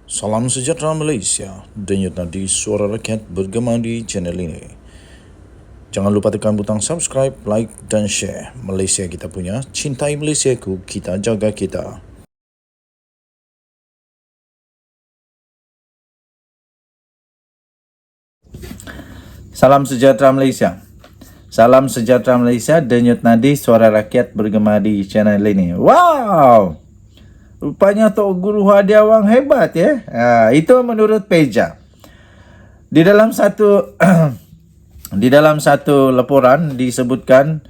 Salam sejahtera Malaysia, denyut nadi suara rakyat bergema di channel ini. Jangan lupa tekan butang subscribe, like dan share. Malaysia kita punya, cintai Malaysiaku, kita jaga kita. Salam sejahtera Malaysia. Salam sejahtera Malaysia, denyut nadi suara rakyat bergema di channel ini. Wow! Rupanya Tok Guru Hadi Awang hebat ya. Itu menurut Peja. Di dalam satu di dalam satu laporan disebutkan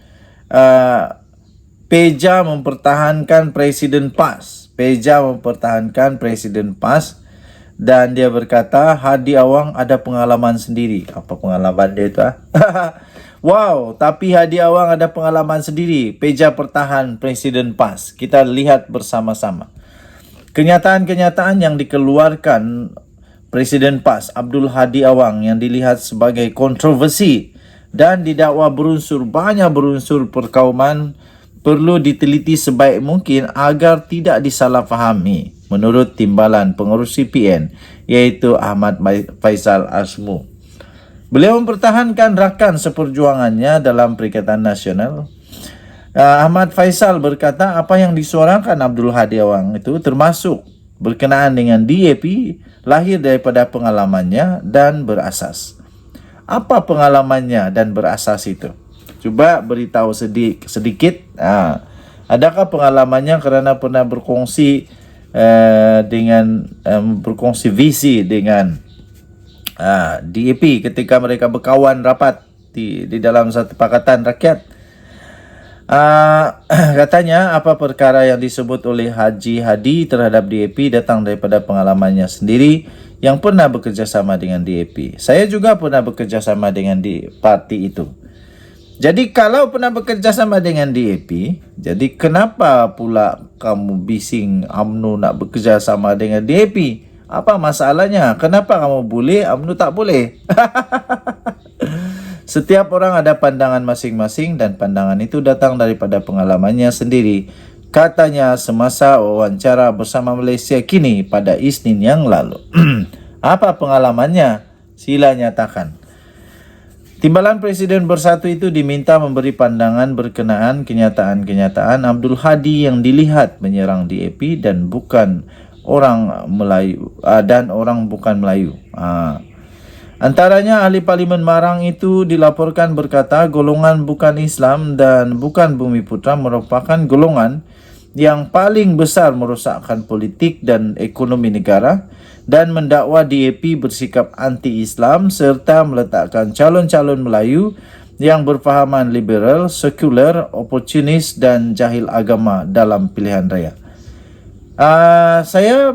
Peja mempertahankan Presiden PAS. Peja mempertahankan Presiden PAS dan dia berkata Hadi Awang ada pengalaman sendiri. Apa pengalaman dia itu? Wow, tapi Hadi Awang ada pengalaman sendiri. Peja pertahan Presiden PAS. Kita lihat bersama-sama. Kenyataan-kenyataan yang dikeluarkan Presiden PAS Abdul Hadi Awang yang dilihat sebagai kontroversi dan didakwa banyak berunsur perkauman perlu diteliti sebaik mungkin agar tidak disalahfahami menurut timbalan pengurus CPN iaitu Ahmad Faisal Asmu. Beliau mempertahankan rakan seperjuangannya dalam Perikatan Nasional. Ahmad Faisal berkata apa yang disuarakan Abdul Hadi Awang itu termasuk berkenaan dengan DAP lahir daripada pengalamannya dan berasas. Apa pengalamannya dan berasas itu? Cuba beritahu sedikit. Adakah pengalamannya kerana pernah berkongsi berkongsi visi dengan DAP ketika mereka berkawan rapat di dalam satu pakatan rakyat? Katanya apa perkara yang disebut oleh Haji Hadi terhadap DAP datang daripada pengalamannya sendiri yang pernah bekerjasama dengan DAP. Saya juga pernah bekerjasama dengan parti itu. Jadi kalau pernah bekerjasama dengan DAP, jadi kenapa pula kamu bising UMNO nak bekerjasama dengan DAP? Apa masalahnya? Kenapa kamu boleh, UMNO tak boleh? Setiap orang ada pandangan masing-masing dan pandangan itu datang daripada pengalamannya sendiri. Katanya semasa wawancara bersama Malaysia Kini pada Isnin yang lalu. Apa pengalamannya? Sila nyatakan. Timbalan Presiden Bersatu itu diminta memberi pandangan berkenaan kenyataan-kenyataan Abdul Hadi yang dilihat menyerang DAP dan bukan orang Melayu orang bukan Melayu. Antaranya ahli Parlimen Marang itu dilaporkan berkata golongan bukan Islam dan bukan Bumiputra merupakan golongan yang paling besar merosakkan politik dan ekonomi negara dan mendakwa DAP bersikap anti-Islam serta meletakkan calon-calon Melayu yang berfahaman liberal, sekular, oportunis dan jahil agama dalam pilihan raya. Saya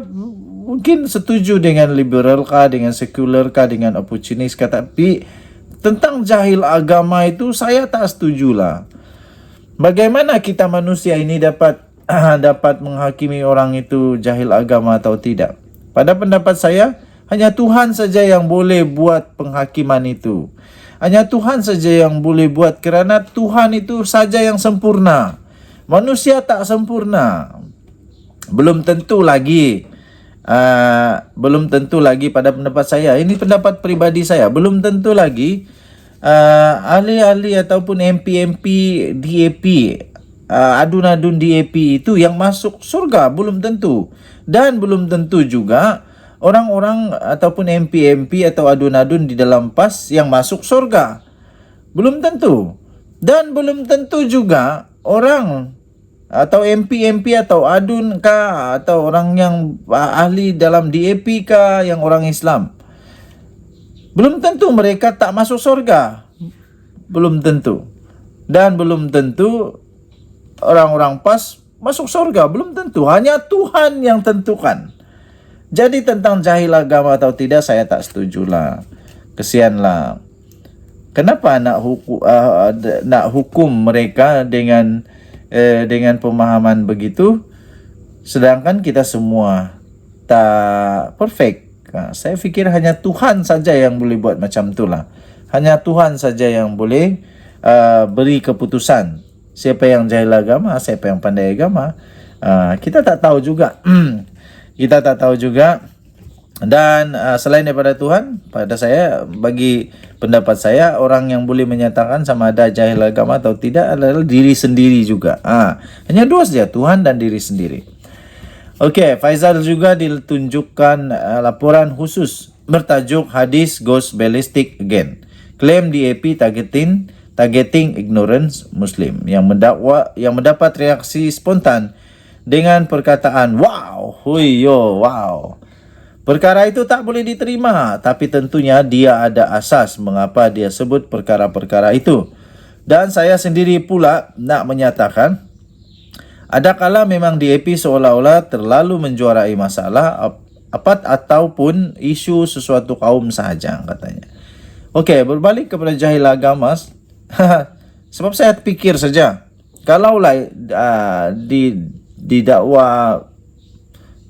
mungkin setuju dengan liberal kah, dengan sekular kah, dengan oportunis kah, tapi tentang jahil agama itu saya tak setujulah. Bagaimana kita manusia ini dapat menghakimi orang itu jahil agama atau tidak? Pada pendapat saya, hanya Tuhan saja yang boleh buat penghakiman itu. Hanya Tuhan saja yang boleh buat kerana Tuhan itu saja yang sempurna. Manusia tak sempurna. Belum tentu lagi pada pendapat saya, ini pendapat peribadi saya, belum tentu lagi ahli-ahli ataupun MP-MP DAP, adun-adun DAP itu yang masuk surga, belum tentu. Dan belum tentu juga orang-orang ataupun MP-MP atau adun-adun di dalam PAS yang masuk surga, belum tentu. Dan belum tentu juga orang atau MP atau adun kah atau orang yang ahli dalam DAP kah yang orang Islam, belum tentu mereka tak masuk surga, belum tentu. Dan belum tentu orang-orang PAS masuk surga, belum tentu. Hanya Tuhan yang tentukan. Jadi tentang jahil agama atau tidak saya tak setujulah. Kesianlah. Kenapa nak hukum mereka dengan pemahaman begitu, sedangkan kita semua tak perfect. Saya fikir hanya Tuhan saja yang boleh buat macam itulah. Hanya Tuhan saja yang boleh beri keputusan siapa yang jahil agama, siapa yang pandai agama. Kita tak tahu juga. Kita tak tahu juga Dan selain daripada Tuhan, pada saya, bagi pendapat saya, orang yang boleh menyatakan sama ada jahil agama atau tidak adalah diri sendiri juga. Hanya dua saja, Tuhan dan diri sendiri. Okey, Faizal juga ditunjukkan laporan khusus bertajuk Hadis Goes Ballistic Again. Klaim DAP targeting ignorance Muslim yang mendapat reaksi spontan dengan perkataan wow, huyo, wow. Perkara itu tak boleh diterima, tapi tentunya dia ada asas mengapa dia sebut perkara-perkara itu. Dan saya sendiri pula nak menyatakan, adakala memang DAP seolah-olah terlalu menjuarai masalah ataupun isu sesuatu kaum sahaja, katanya. Okey, berbalik kepada jahil agama, sebab saya fikir saja, kalaulah didakwa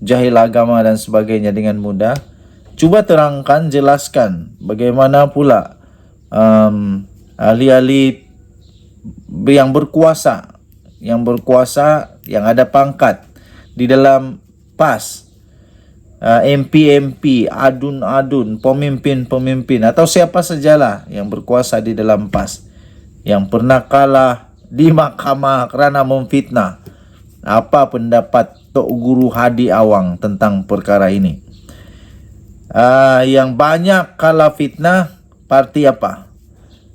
jahil agama dan sebagainya dengan mudah, cuba terangkan, jelaskan bagaimana pula ahli-ahli yang berkuasa, yang ada pangkat di dalam PAS, MP, adun-adun, pemimpin atau siapa sajalah yang berkuasa di dalam PAS yang pernah kalah di mahkamah kerana memfitnah. Apa pendapat Tok Guru Hadi Awang tentang perkara ini? Yang banyak kalah fitnah, parti apa?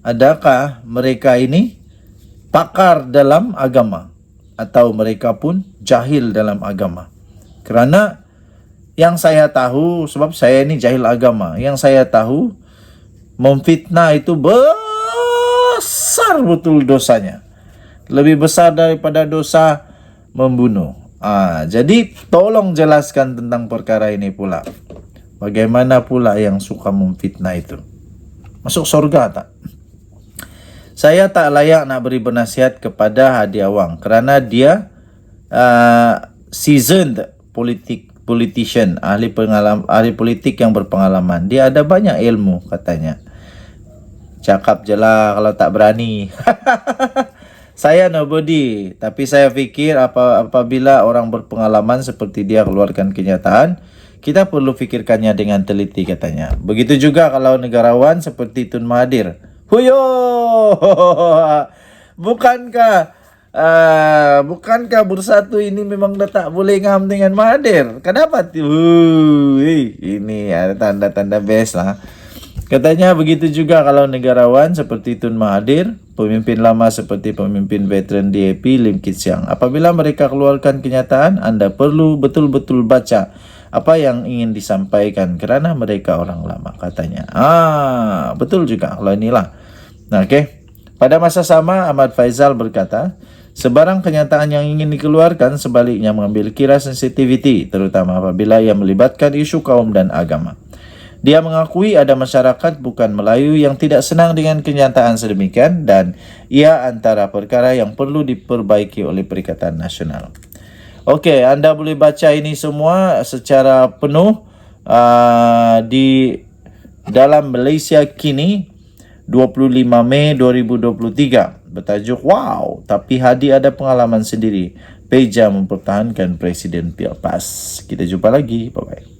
Adakah mereka ini pakar dalam agama atau mereka pun jahil dalam agama? Kerana yang saya tahu, sebab saya ini jahil agama, yang saya tahu memfitnah itu besar betul dosanya. Lebih besar daripada dosa membunuh. Jadi tolong jelaskan tentang perkara ini pula. Bagaimana pula yang suka memfitnah itu? Masuk surga tak? Saya tak layak nak beri penasihat kepada Hadi Awang kerana dia seasoned politician, ahli politik yang berpengalaman. Dia ada banyak ilmu, katanya. Cakap je lah kalau tak berani. Saya nobody, tapi saya fikir apabila orang berpengalaman seperti dia keluarkan kenyataan, kita perlu fikirkannya dengan teliti, katanya. Begitu juga kalau negarawan seperti Tun Mahathir. Huyo! Bukankah bersatu ini memang dah tak boleh ngam dengan Mahathir? Kenapa tu? Ini ada tanda-tanda best lah. Katanya begitu juga kalau negarawan seperti Tun Mahathir, pemimpin lama seperti pemimpin veteran DAP Lim Kit Siang. Apabila mereka keluarkan kenyataan, anda perlu betul-betul baca apa yang ingin disampaikan kerana mereka orang lama, katanya. Betul juga kalau inilah. Okey. Pada masa sama, Ahmad Faizal berkata, sebarang kenyataan yang ingin dikeluarkan sebaliknya mengambil kira sensitivity, terutama apabila ia melibatkan isu kaum dan agama. Dia mengakui ada masyarakat bukan Melayu yang tidak senang dengan kenyataan sedemikian dan ia antara perkara yang perlu diperbaiki oleh Perikatan Nasional. Okey, anda boleh baca ini semua secara penuh di dalam Malaysia Kini 25 Mei 2023 bertajuk wow, tapi Hadi ada pengalaman sendiri. Peja mempertahankan Presiden PAS. Kita jumpa lagi. Bye-bye.